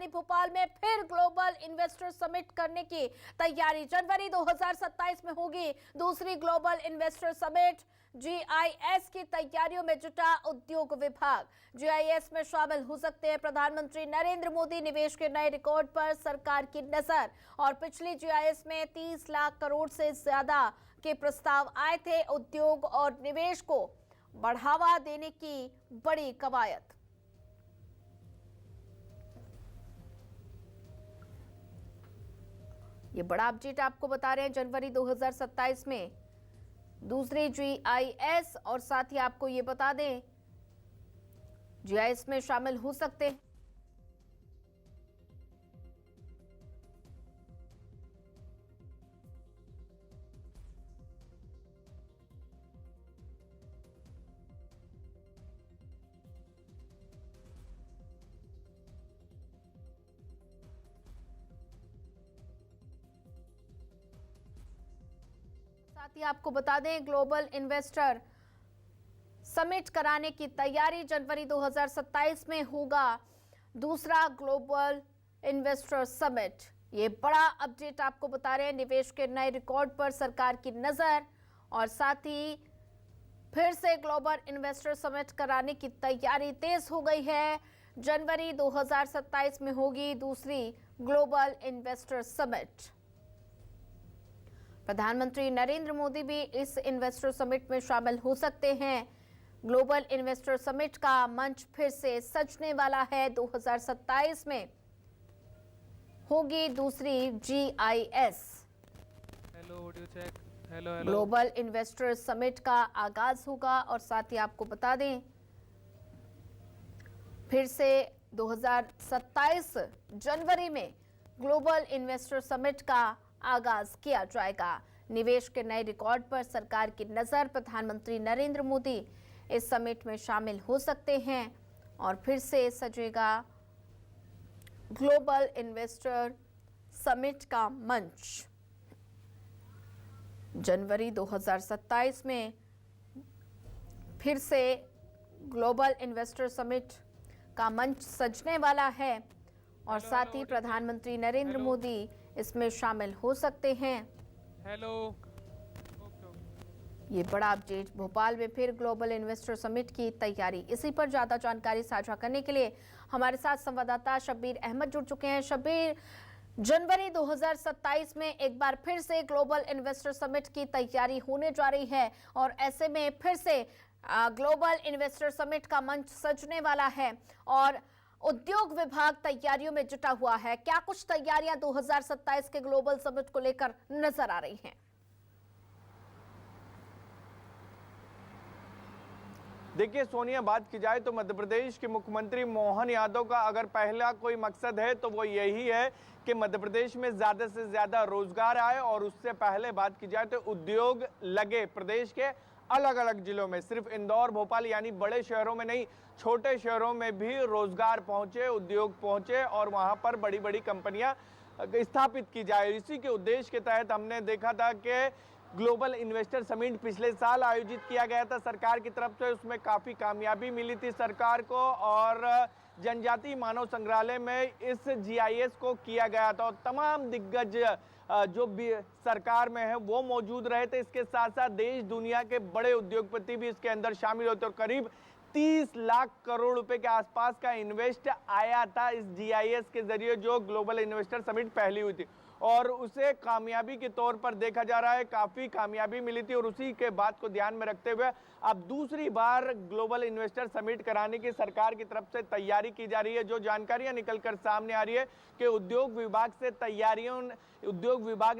राजधानी भोपाल में फिर ग्लोबल इन्वेस्टर समिट करने की तैयारी। जनवरी 2027 में होगी दूसरी ग्लोबल इन्वेस्टर समिट। जीआईएस की तैयारियों में जुटा उद्योग विभाग। जीआईएस में शामिल हो सकते हैं प्रधानमंत्री नरेंद्र मोदी। निवेश के नए रिकॉर्ड पर सरकार की नजर। और पिछली जीआईएस में 30 लाख करोड़ से ज्यादा के प्रस्ताव आए थे। उद्योग और निवेश को बढ़ावा देने की बड़ी कवायद। ये बड़ा अपडेट आपको बता रहे हैं। जनवरी 2027 में दूसरी जीआईएस, और साथ ही आपको ये बता दें जीआईएस में शामिल हो सकते हैं साथ ही आपको बता दें ग्लोबल इन्वेस्टर समिट कराने की तैयारी। जनवरी 2027 में होगा दूसरा ग्लोबल इन्वेस्टर समिट। ये बड़ा अपडेट आपको बता रहे हैं। निवेश के नए रिकॉर्ड पर सरकार की नजर, और साथ ही फिर से ग्लोबल इन्वेस्टर समिट कराने की तैयारी तेज हो गई है। जनवरी 2027 में होगी दूसरी ग्लोबल इन्वेस्टर समिट। प्रधानमंत्री नरेंद्र मोदी भी इस इन्वेस्टर समिट में शामिल हो सकते हैं। ग्लोबल इन्वेस्टर समिट का मंच फिर से सजने वाला है। 2027 में होगी दूसरी GIS. Hello. Global investor summit का आगाज होगा, और साथ ही आपको बता दें फिर से 2027 जनवरी में ग्लोबल इन्वेस्टर समिट का आगाज किया जाएगा। निवेश के नए रिकॉर्ड पर सरकार की नजर। प्रधानमंत्री नरेंद्र मोदी इस समिट में शामिल हो सकते हैं, और फिर से सजेगा ग्लोबल इन्वेस्टर समिट का मंच। जनवरी 2027 में फिर से ग्लोबल इन्वेस्टर समिट का मंच सजने वाला है, और साथ ही प्रधानमंत्री नरेंद्र मोदी इसमें शामिल हो सकते हैं। ये बड़ा अपडेट। भोपाल में फिर ग्लोबल इन्वेस्टर समिट की तैयारी। इसी पर ज्यादा जानकारी साझा करने के लिए हमारे साथ संवाददाता शब्बीर अहमद जुड़ चुके हैं। शब्बीर, जनवरी 2027 में एक बार फिर से ग्लोबल इन्वेस्टर समिट की तैयारी होने जा रही है, और ऐसे में फिर से ग्लोबल इन्वेस्टर समिट का मंच सजने वाला है, और उद्योग विभाग तैयारियों में जुटा हुआ है। क्या कुछ तैयारियां 2027 के ग्लोबल समिट को लेकर नजर आ रही हैं? देखिए सोनिया, बात की जाए तो मध्य प्रदेश के मुख्यमंत्री मोहन यादव का अगर पहला कोई मकसद है तो वो यही है कि मध्य प्रदेश में ज्यादा से ज्यादा रोजगार आए, और उससे पहले बात की जाए तो उद्योग लगे प्रदेश के अलग अलग जिलों में। सिर्फ इंदौर भोपाल यानी बड़े शहरों में नहीं, छोटे शहरों में भी रोजगार पहुंचे, उद्योग पहुंचे, और वहां पर बड़ी बड़ी कंपनियां स्थापित की जाए। इसी के उद्देश्य के तहत हमने देखा था कि ग्लोबल इन्वेस्टर समिट पिछले साल आयोजित किया गया था सरकार की तरफ से। उसमें काफी कामयाबी मिली थी सरकार को, और जनजातीय मानव संग्रहालय में इस जीआईएस को किया गया था, और तमाम दिग्गज जो भी सरकार में है वो मौजूद रहे थे। इसके साथ साथ देश दुनिया के बड़े उद्योगपति भी इसके अंदर शामिल होते, और करीब 30 लाख करोड़ रुपए के आसपास का इन्वेस्ट आया था इस जीआईएस के जरिए, जो ग्लोबल इन्वेस्टर समिट पहली हुई थी, और उसे कामयाबी के तौर पर देखा जा रहा है। काफी कामयाबी मिली थी, और उसी के बात को ध्यान में रखते हुए अब दूसरी बार ग्लोबल इन्वेस्टर समिट कराने की सरकार की तरफ से तैयारी की जा रही है। जो जानकारियां निकलकर सामने आ रही है कि उद्योग विभाग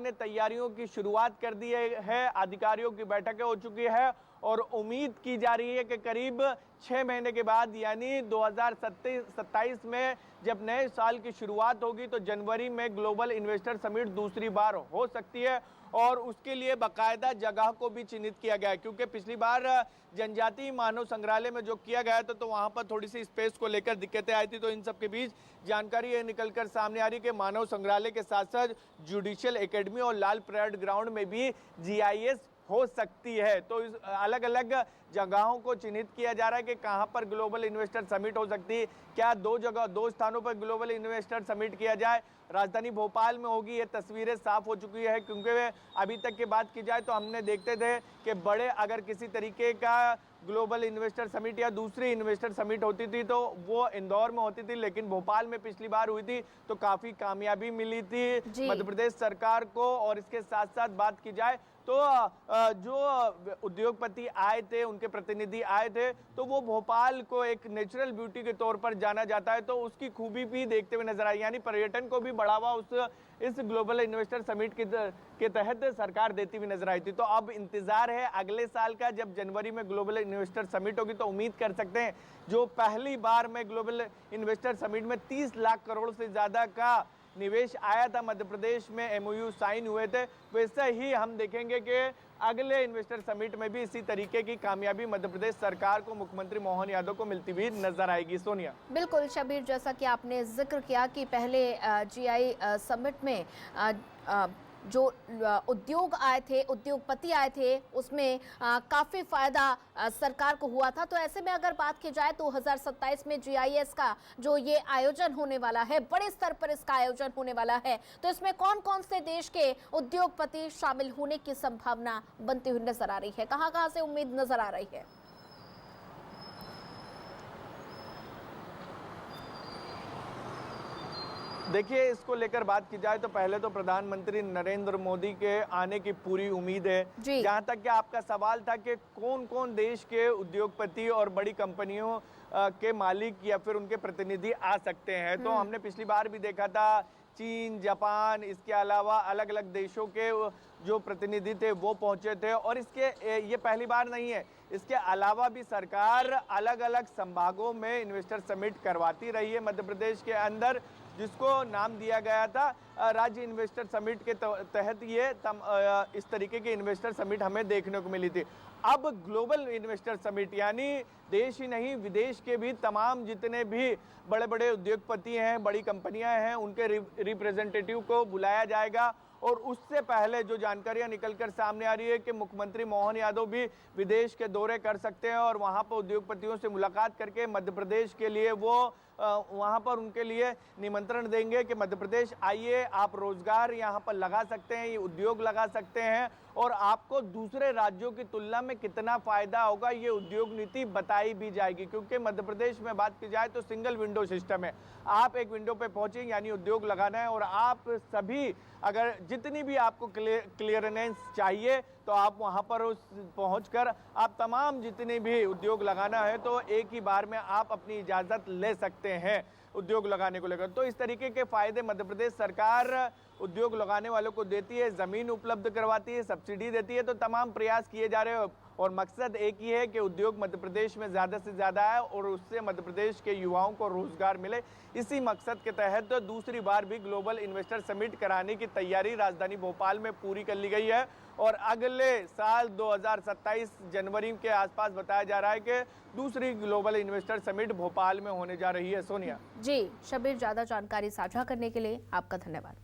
ने तैयारियों की शुरुआत कर दी है। अधिकारियों की बैठकें हो चुकी है, और उम्मीद की जा रही है कि करीब 6 महीने के बाद यानी 2027 में जब नए साल की शुरुआत होगी तो जनवरी में ग्लोबल इन्वेस्टर समिट दूसरी बार हो सकती है, और उसके लिए बाकायदा जगह को भी चिन्हित किया गया है। क्योंकि पिछली बार जनजातीय मानव संग्रहालय में जो किया गया था तो वहां पर थोड़ी सी स्पेस को लेकर दिक्कतें आई थी। तो इन सब के बीच जानकारी ये निकलकर सामने आ रही है कि मानव संग्रहालय के साथ साथ जुडिशियल एकेडमी और लाल परेड ग्राउंड में भी जीआईएस हो सकती है। तो अलग अलग जगहों को चिन्हित किया जा रहा है कि कहां पर ग्लोबल इन्वेस्टर समिट हो सकती है। क्या दो स्थानों पर ग्लोबल इन्वेस्टर समिट किया जाए, राजधानी भोपाल में होगी, ये तस्वीरें साफ हो चुकी है। क्योंकि अभी तक की बात की जाए तो हमने देखते थे कि बड़े अगर किसी तरीके का ग्लोबल इन्वेस्टर समिट या दूसरी इन्वेस्टर समिट होती थी तो वो इंदौर में होती थी, लेकिन भोपाल में पिछली बार हुई थी तो काफी कामयाबी मिली थी मध्य प्रदेश सरकार को। और इसके साथ साथ बात की जाए तो जो उद्योगपति आए थे, उनके प्रतिनिधि आए थे, तो वो भोपाल को एक नेचुरल ब्यूटी के तौर पर जाना जाता है, तो उसकी खूबी भी देखते हुए नजर आई। यानी पर्यटन को भी बढ़ावा इस ग्लोबल इन्वेस्टर समिट के तहत सरकार देती हुई नजर आई थी। तो अब इंतजार है अगले साल का, जब जनवरी में ग्लोबल इन्वेस्टर समिट होगी तो उम्मीद कर सकते हैं जो पहली बार में ग्लोबल इन्वेस्टर समिट में 30 लाख करोड़ से ज्यादा का निवेश आया था, मध्य प्रदेश में एमओयू साइन हुए थे, वैसे ही हम देखेंगे कि अगले इन्वेस्टर समिट में भी इसी तरीके की कामयाबी मध्य प्रदेश सरकार को, मुख्यमंत्री मोहन यादव को मिलती हुई नजर आएगी। सोनिया। बिल्कुल शबीर, जैसा कि आपने जिक्र किया कि पहले जीआई समिट में जो उद्योग आए थे, उद्योगपति आए थे, उसमें काफ़ी फ़ायदा सरकार को हुआ था। तो ऐसे में अगर बात की जाए तो 2027 में जीआईएस का जो ये आयोजन होने वाला है, बड़े स्तर पर इसका आयोजन होने वाला है, तो इसमें कौन कौन से देश के उद्योगपति शामिल होने की संभावना बनती हुई नजर आ रही है, कहाँ से उम्मीद नजर आ रही है? देखिए, इसको लेकर बात की जाए तो पहले तो प्रधानमंत्री नरेंद्र मोदी के आने की पूरी उम्मीद है। जहां तक कि आपका सवाल था कि कौन कौन देश के उद्योगपति और बड़ी कंपनियों के मालिक या फिर उनके प्रतिनिधि आ सकते हैं, तो हमने पिछली बार भी देखा था चीन, जापान, इसके अलावा अलग अलग देशों के जो प्रतिनिधि थे वो पहुंचे थे। और ये पहली बार नहीं है, इसके अलावा भी सरकार अलग अलग संभागों में इन्वेस्टर समिट करवाती रही है मध्य प्रदेश के अंदर, जिसको नाम दिया गया था राज्य इन्वेस्टर समिट के तहत ये इस तरीके की इन्वेस्टर समिट हमें देखने को मिली थी। अब ग्लोबल इन्वेस्टर समिट यानी देश ही नहीं विदेश के भी तमाम जितने भी बड़े बड़े उद्योगपति हैं, बड़ी कंपनियां हैं, उनके रिप्रेजेंटेटिव को बुलाया जाएगा। और उससे पहले जो जानकारियां निकलकर सामने आ रही है कि मुख्यमंत्री मोहन यादव भी विदेश के दौरे कर सकते हैं और वहां पर उद्योगपतियों से मुलाकात करके मध्य प्रदेश के लिए वो वहां पर उनके लिए निमंत्रण देंगे कि मध्य प्रदेश आइए, आप रोजगार यहां पर लगा सकते हैं, ये उद्योग लगा सकते हैं और आपको दूसरे राज्यों की तुलना में कितना फायदा होगा ये उद्योग नीति बताई भी जाएगी। क्योंकि मध्य प्रदेश में बात की जाए तो सिंगल विंडो सिस्टम है, आप एक विंडो पे पहुंचे यानी उद्योग लगाना है और आप सभी अगर जितनी भी आपको क्लियरेंस चाहिए तो आप वहां पर पहुंचकर आप तमाम जितने भी उद्योग लगाना है तो एक ही बार में आप अपनी इजाजत ले सकते हैं उद्योग लगाने को लेकर। तो इस तरीके के फायदे मध्य प्रदेश सरकार उद्योग लगाने वालों को देती है, जमीन उपलब्ध करवाती है, सब्सिडी देती है, तो तमाम प्रयास किए जा रहे हैं और मकसद एक ही है कि उद्योग मध्य प्रदेश में ज़्यादा से ज़्यादा आए और उससे मध्य प्रदेश के युवाओं को रोजगार मिले। इसी मकसद के तहत तो दूसरी बार भी ग्लोबल इन्वेस्टर समिट कराने की तैयारी राजधानी भोपाल में पूरी कर ली गई है और अगले साल 2027 जनवरी के आसपास बताया जा रहा है कि दूसरी ग्लोबल इन्वेस्टर समिट भोपाल में होने जा रही है। सोनिया। जी शबीर, ज़्यादा जानकारी साझा करने के लिए आपका धन्यवाद।